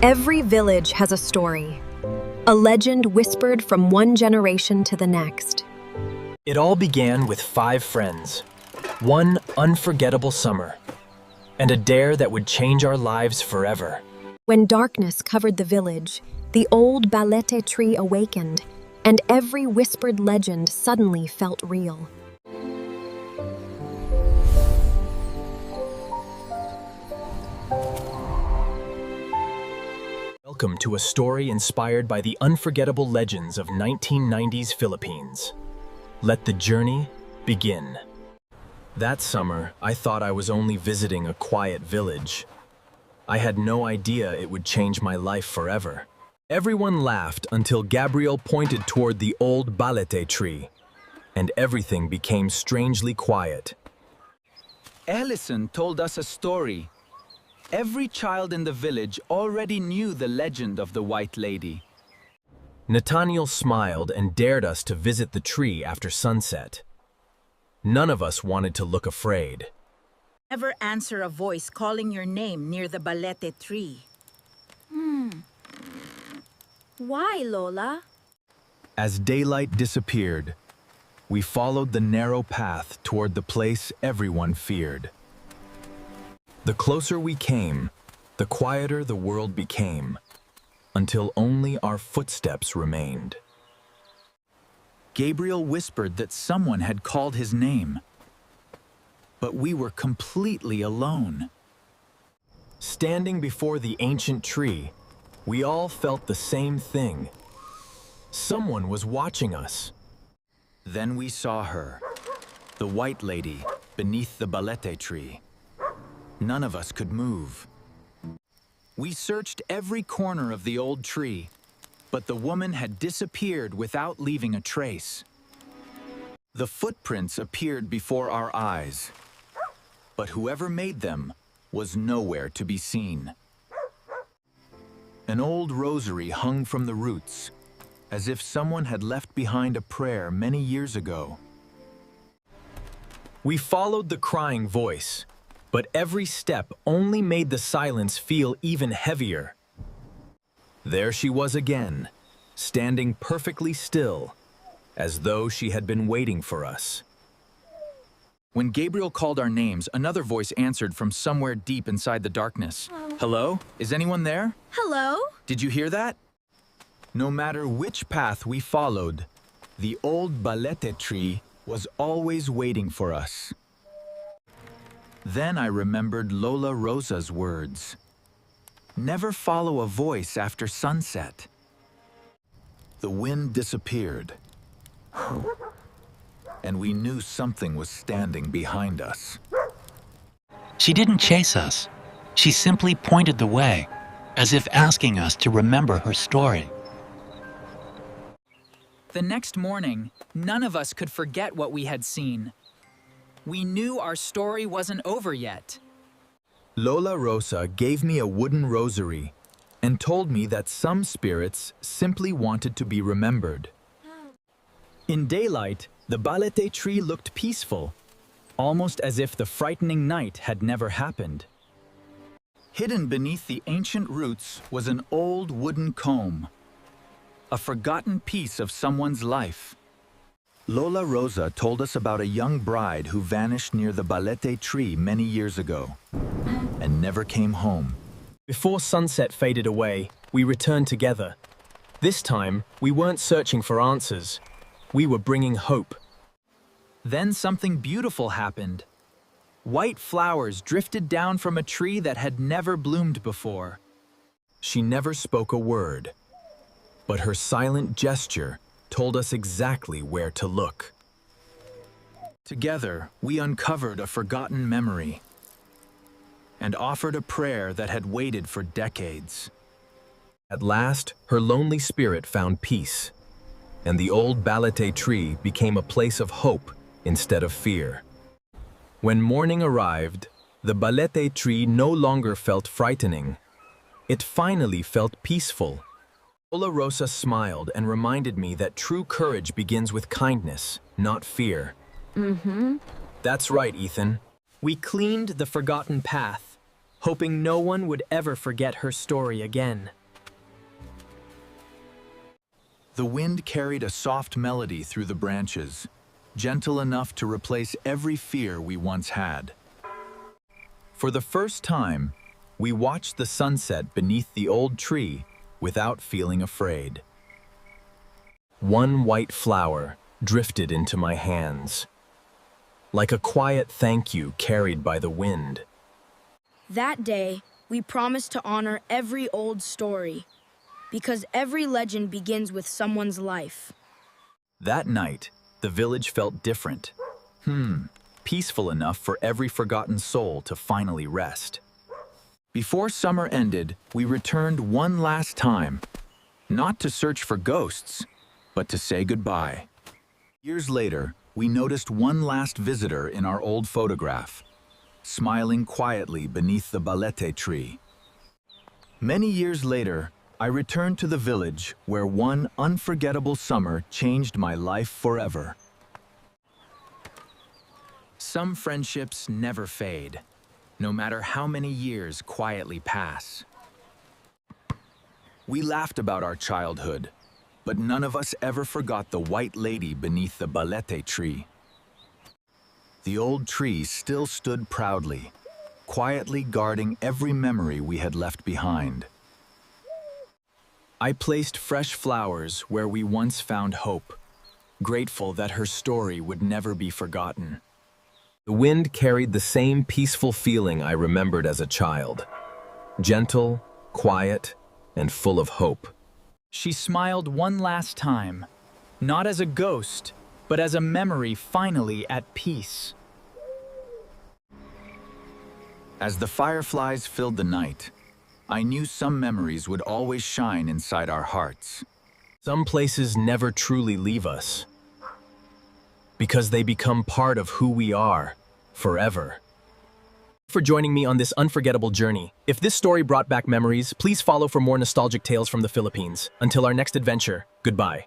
Every village has a story, a legend whispered from one generation to the next. It all began with 5 friends, one unforgettable summer, and a dare that would change our lives forever. When darkness covered the village, the old Balete Tree awakened, and every whispered legend suddenly felt real. Welcome to a story inspired by the unforgettable legends of 1990s Philippines. Let the journey begin. That summer, I thought I was only visiting a quiet village. I had no idea it would change my life forever. Everyone laughed until Gabriel pointed toward the old Balete Tree, and everything became strangely quiet. Ellison told us a story. Every child in the village already knew the legend of the White Lady. Nathaniel smiled and dared us to visit the tree after sunset. None of us wanted to look afraid. Never answer a voice calling your name near the Balete Tree. Why, Lola? As daylight disappeared, we followed the narrow path toward the place everyone feared. The closer we came, the quieter the world became, until only our footsteps remained. Gabriel whispered that someone had called his name, but we were completely alone. Standing before the ancient tree, we all felt the same thing. Someone was watching us. Then we saw her, the White Lady, beneath the Balete Tree. None of us could move. We searched every corner of the old tree, but the woman had disappeared without leaving a trace. The footprints appeared before our eyes, but whoever made them was nowhere to be seen. An old rosary hung from the roots, as if someone had left behind a prayer many years ago. We followed the crying voice, but every step only made the silence feel even heavier. There she was again, standing perfectly still, as though she had been waiting for us. When Gabriel called our names, another voice answered from somewhere deep inside the darkness. Hello? Is anyone there? Hello? Did you hear that? No matter which path we followed, the old Balete Tree was always waiting for us. Then I remembered Lola Rosa's words. Never follow a voice after sunset. The wind disappeared, and we knew something was standing behind us. She didn't chase us. She simply pointed the way, as if asking us to remember her story. The next morning, none of us could forget what we had seen. We knew our story wasn't over yet. Lola Rosa gave me a wooden rosary and told me that some spirits simply wanted to be remembered. In daylight, the Balete Tree looked peaceful, almost as if the frightening night had never happened. Hidden beneath the ancient roots was an old wooden comb, a forgotten piece of someone's life. Lola Rosa told us about a young bride who vanished near the Balete Tree many years ago and never came home. Before sunset faded away, we returned together. This time, we weren't searching for answers. We were bringing hope. Then something beautiful happened. White flowers drifted down from a tree that had never bloomed before. She never spoke a word, but her silent gesture told us exactly where to look. Together, we uncovered a forgotten memory and offered a prayer that had waited for decades. At last, her lonely spirit found peace, and the old Balete Tree became a place of hope instead of fear. When morning arrived, the Balete Tree no longer felt frightening. It finally felt peaceful. Lola Rosa smiled and reminded me that true courage begins with kindness, not fear. Mm-hmm. That's right, Ethan. We cleaned the forgotten path, hoping no one would ever forget her story again. The wind carried a soft melody through the branches, gentle enough to replace every fear we once had. For the first time, we watched the sunset beneath the old tree without feeling afraid. One white flower drifted into my hands, like a quiet thank you carried by the wind. That day, we promised to honor every old story, because every legend begins with someone's life. That night, the village felt different. Peaceful enough for every forgotten soul to finally rest. Before summer ended, we returned one last time, not to search for ghosts, but to say goodbye. Years later, we noticed one last visitor in our old photograph, smiling quietly beneath the Balete tree. Many years later, I returned to the village where one unforgettable summer changed my life forever. Some friendships never fade, no matter how many years quietly pass. We laughed about our childhood, but none of us ever forgot the white lady beneath the Balete tree. The old tree still stood proudly, quietly guarding every memory we had left behind. I placed fresh flowers where we once found hope, grateful that her story would never be forgotten. The wind carried the same peaceful feeling I remembered as a child, gentle, quiet, and full of hope. She smiled one last time, not as a ghost, but as a memory finally at peace. As the fireflies filled the night, I knew some memories would always shine inside our hearts. Some places never truly leave us, because they become part of who we are forever. For joining me on this unforgettable journey. If this story brought back memories, please follow for more nostalgic tales from the Philippines. Until our next adventure, goodbye.